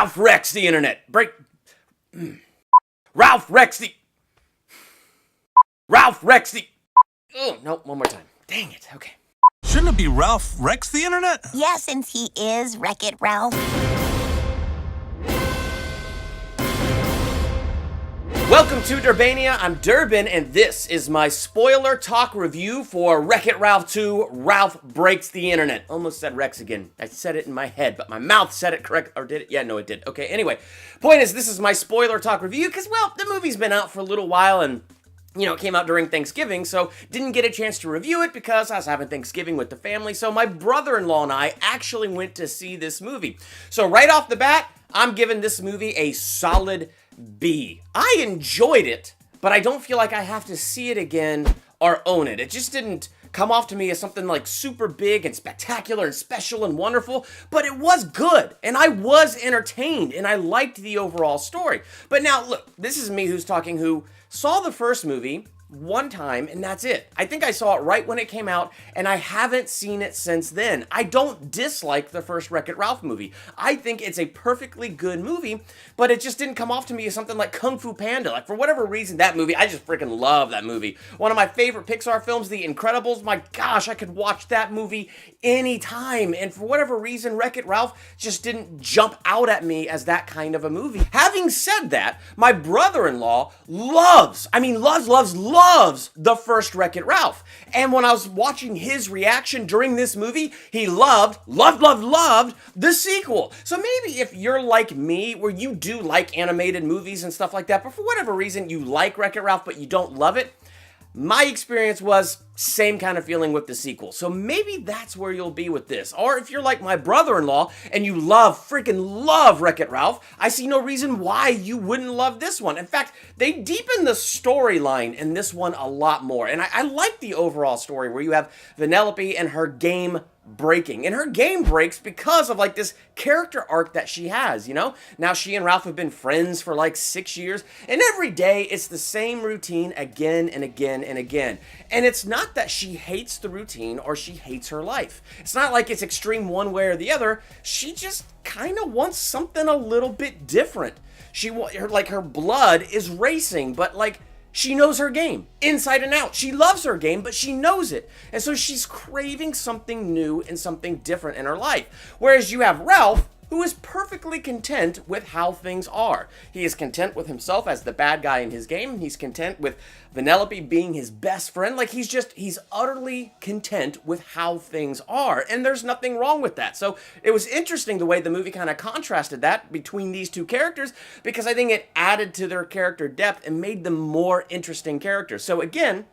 Ralph wrecks the internet. Ralph wrecks the... Ralph wrecks the... Oh, no, one more time. Dang it, okay. Shouldn't it be Ralph wrecks the internet? Yeah, since he is Wreck-It Ralph. Welcome to Durbania. I'm Durbin, and this is my spoiler talk review for Wreck-It Ralph 2, Ralph Breaks the Internet. Almost said Rex again. I said it in my head, but my mouth said it correct. Or did it? Yeah, no, it did. Okay, anyway. Point is, this is my spoiler talk review because, well, the movie's been out for a little while, and you know, it came out during Thanksgiving, so didn't get a chance to review it because I was having Thanksgiving with the family, so my brother-in-law and I actually went to see this movie. So right off the bat, I'm giving this movie a solid B. I enjoyed it, but I don't feel like I have to see it again or own it. It just didn't come off to me as something like super big and spectacular and special and wonderful, but it was good, and I was entertained, and I liked the overall story. But now, look, this is me who's talking who saw the first movie one time, and that's it. I think I saw it right when it came out, and I haven't seen it since then. I don't dislike the first Wreck-It Ralph movie. I think it's a perfectly good movie, but it just didn't come off to me as something like Kung Fu Panda. Like, for whatever reason, that movie, I just freaking love that movie. One of my favorite Pixar films, The Incredibles. My gosh, I could watch that movie anytime, and for whatever reason, Wreck-It Ralph just didn't jump out at me as that kind of a movie. Having said that, my brother-in-law loves the first Wreck-It Ralph. And when I was watching his reaction during this movie, he loved the sequel. So maybe if you're like me, where you do like animated movies and stuff like that, but for whatever reason you like Wreck-It Ralph, but you don't love it, my experience was same kind of feeling with the sequel. So maybe that's where you'll be with this. Or if you're like my brother-in-law and you freaking love Wreck-It Ralph, I see no reason why you wouldn't love this one. In fact, they deepen the storyline in this one a lot more. And I like the overall story where you have Vanellope and her game breaking. And her game breaks because of like this character arc that she has, you know? Now she and Ralph have been friends for like 6 years, and every day it's the same routine again and again and again. And it's not that she hates the routine or she hates her life. It's not like it's extreme one way or the other. She just kind of wants something a little bit different. Her blood is racing, but like she knows her game inside and out. She loves her game, but she knows it. And so she's craving something new and something different in her life. Whereas you have Ralph, who is perfectly content with how things are. He is content with himself as the bad guy in his game. He's content with Vanellope being his best friend. Like, he's utterly content with how things are. And there's nothing wrong with that. So it was interesting the way the movie kind of contrasted that between these two characters, because I think it added to their character depth and made them more interesting characters. So again,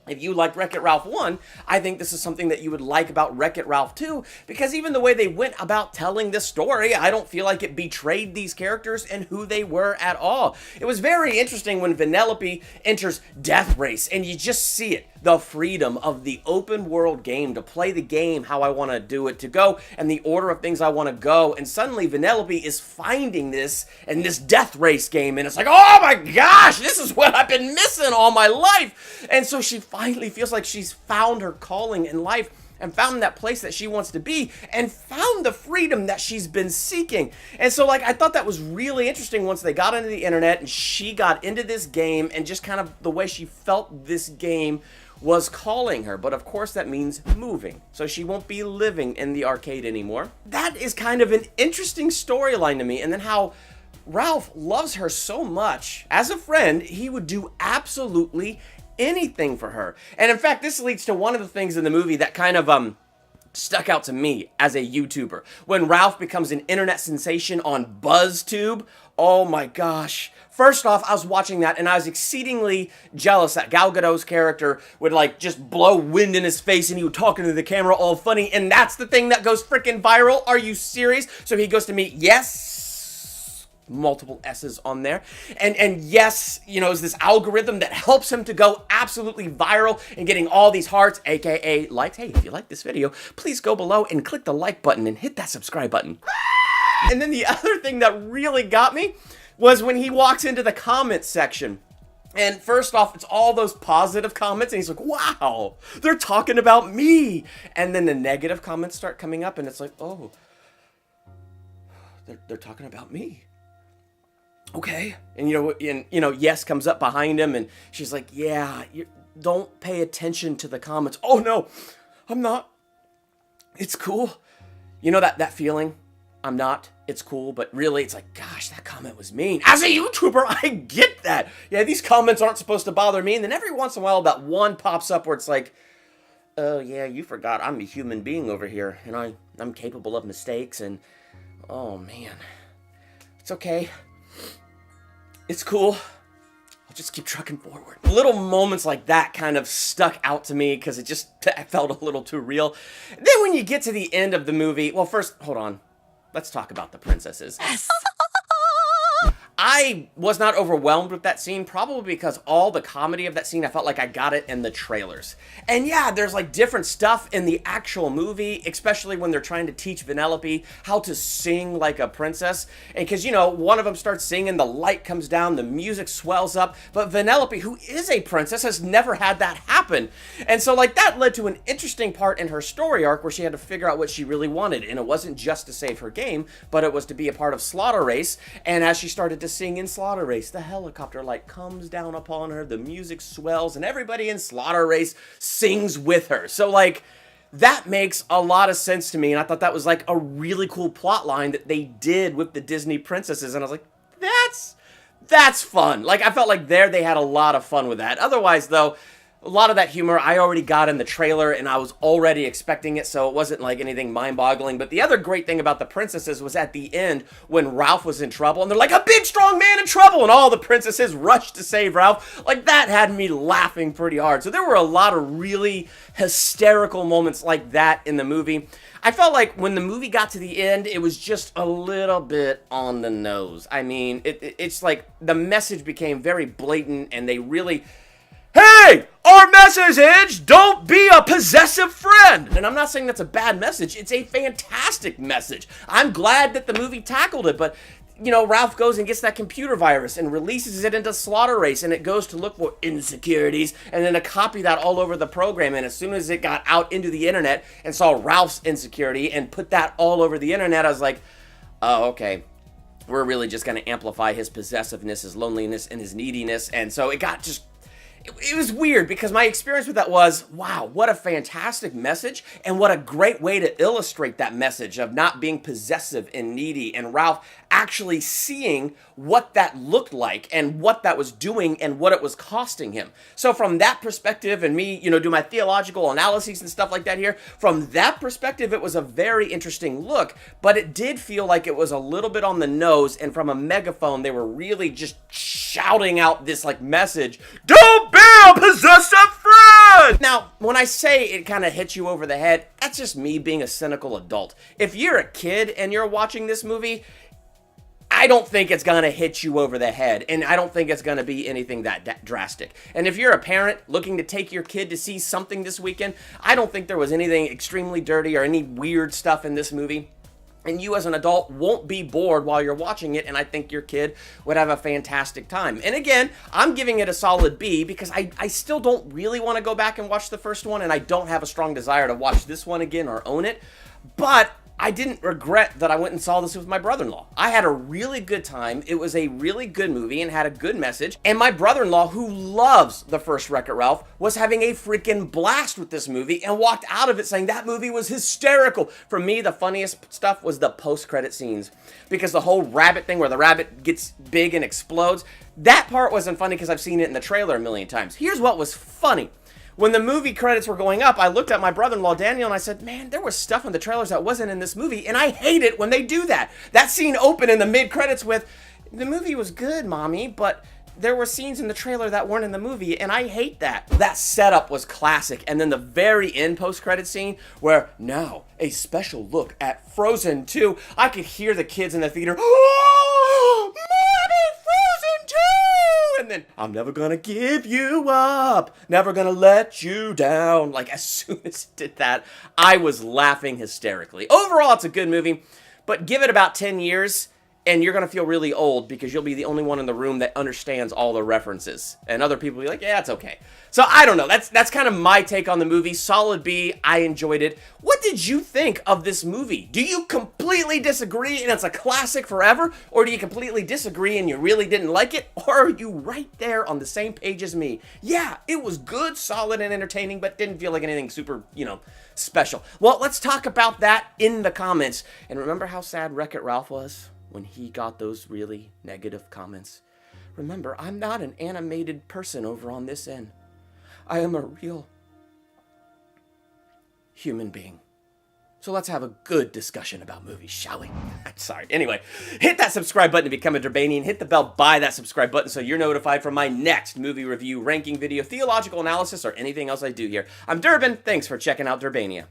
if you like Wreck-It Ralph 1, I think this is something that you would like about Wreck-It Ralph 2, because even the way they went about telling this story, I don't feel like it betrayed these characters and who they were at all. It was very interesting when Vanellope enters Death Race, and you just see it. The freedom of the open world game to play the game how I want to do it, to go and the order of things I want to go, and suddenly Vanellope is finding this in this Death Race game, and it's like, oh my gosh, this is what I've been missing all my life. And so she finally feels like she's found her calling in life and found that place that she wants to be and found the freedom that she's been seeking. And so like, I thought that was really interesting once they got into the internet and she got into this game, and just kind of the way she felt this game was calling her. But of course that means moving, so she won't be living in the arcade anymore. That is kind of an interesting storyline to me. And then how Ralph loves her so much. As a friend, he would do absolutely anything for her. And in fact, this leads to one of the things in the movie that kind of stuck out to me as a YouTuber. When Ralph becomes an internet sensation on BuzzTube, oh my gosh. First off, I was watching that and I was exceedingly jealous that Gal Gadot's character would like just blow wind in his face and he would talk into the camera all funny, and that's the thing that goes freaking viral. Are you serious? So he goes to meet, yes, multiple S's on there, and yes, you know, is this algorithm that helps him to go absolutely viral and getting all these hearts, aka likes. Hey, if you like this video, please go below and click the like button and hit that subscribe button. And then the other thing that really got me was when he walks into the comments section. And first off, it's all those positive comments, and he's like, wow, they're talking about me. And then the negative comments start coming up, and it's like, oh, they're talking about me. Okay. And Yes comes up behind him and she's like, yeah, don't pay attention to the comments. Oh no, I'm not. It's cool. You know that feeling? I'm not. It's cool, but really it's like, gosh, that comment was mean. As a YouTuber, I get that. Yeah, these comments aren't supposed to bother me. And then every once in a while that one pops up where it's like, oh yeah, you forgot I'm a human being over here and I'm capable of mistakes and oh man. It's okay. It's cool. I'll just keep trucking forward. Little moments like that kind of stuck out to me because it just felt a little too real. Then when you get to the end of the movie, well, first, hold on. Let's talk about the princesses. I was not overwhelmed with that scene, probably because all the comedy of that scene, I felt like I got it in the trailers. And yeah, there's like different stuff in the actual movie, especially when they're trying to teach Vanellope how to sing like a princess. And because, one of them starts singing, the light comes down, the music swells up, but Vanellope, who is a princess, has never had that happen. And so like that led to an interesting part in her story arc where she had to figure out what she really wanted. And it wasn't just to save her game, but it was to be a part of Slaughter Race. And as she started to sing in Slaughter Race, the helicopter light comes down upon her, the music swells, and everybody in Slaughter Race sings with her. So like that makes a lot of sense to me, and I thought that was like a really cool plot line that they did with the Disney princesses, and I was like, that's fun. Like I felt like they had a lot of fun with that. Otherwise though, a lot of that humor I already got in the trailer and I was already expecting it, so it wasn't like anything mind-boggling. But the other great thing about the princesses was at the end when Ralph was in trouble and they're like, a big strong man in trouble, and all the princesses rushed to save Ralph. Like that had me laughing pretty hard. So there were a lot of really hysterical moments like that in the movie. I felt like when the movie got to the end, it was just a little bit on the nose. I mean, it's like the message became very blatant and they really... Hey, our message is don't be a possessive friend. And I'm not saying that's a bad message. It's a fantastic message. I'm glad that the movie tackled it, but Ralph goes and gets that computer virus and releases it into Slaughter Race, and it goes to look for insecurities and then to copy that all over the program. And as soon as it got out into the internet and saw Ralph's insecurity and put that all over the internet, I was like, oh, okay. We're really just going to amplify his possessiveness, his loneliness, and his neediness. And so it got just... It was weird because my experience with that was, wow, what a fantastic message and what a great way to illustrate that message of not being possessive and needy, and Ralph actually seeing what that looked like and what that was doing and what it was costing him. So from that perspective, and me, do my theological analyses and stuff like that here, from that perspective, it was a very interesting look, but it did feel like it was a little bit on the nose, and from a megaphone, they were really just shouting out this like message, don't be a possessive friend! Now, when I say it kind of hits you over the head, that's just me being a cynical adult. If you're a kid and you're watching this movie, I don't think it's going to hit you over the head, and I don't think it's going to be anything that drastic. And if you're a parent looking to take your kid to see something this weekend, I don't think there was anything extremely dirty or any weird stuff in this movie. And you as an adult won't be bored while you're watching it, and I think your kid would have a fantastic time. And again, I'm giving it a solid B because I still don't really want to go back and watch the first one, and I don't have a strong desire to watch this one again or own it. But I didn't regret that I went and saw this with my brother-in-law. I had a really good time. It was a really good movie and had a good message. And my brother-in-law, who loves the first Wreck-It Ralph, was having a freaking blast with this movie and walked out of it saying that movie was hysterical. For me, the funniest stuff was the post-credit scenes, because the whole rabbit thing where the rabbit gets big and explodes, that part wasn't funny because I've seen it in the trailer a million times. Here's what was funny. When the movie credits were going up, I looked at my brother-in-law, Daniel, and I said, man, there was stuff in the trailers that wasn't in this movie, and I hate it when they do that. That scene opened in the mid-credits with, the movie was good, Mommy, but there were scenes in the trailer that weren't in the movie, and I hate that. That setup was classic, and then the very end post-credit scene where, now, a special look at Frozen 2, I could hear the kids in the theater, oh, Mommy, Frozen 2! And then, I'm never gonna give you up, never gonna let you down. Like, as soon as it did that, I was laughing hysterically. Overall, it's a good movie, but give it about 10 years, and you're going to feel really old because you'll be the only one in the room that understands all the references. And other people will be like, yeah, it's okay. So I don't know. That's kind of my take on the movie. Solid B. I enjoyed it. What did you think of this movie? Do you completely disagree and it's a classic forever? Or do you completely disagree and you really didn't like it? Or are you right there on the same page as me? Yeah, it was good, solid, and entertaining, but didn't feel like anything super, special. Well, let's talk about that in the comments. And remember how sad Wreck-It Ralph was when he got those really negative comments? Remember, I'm not an animated person over on this end. I am a real human being. So let's have a good discussion about movies, shall we? I'm sorry. Anyway, hit that subscribe button to become a Durbanian. Hit the bell by that subscribe button so you're notified from my next movie review, ranking video, theological analysis, or anything else I do here. I'm Durbin. Thanks for checking out Durbania.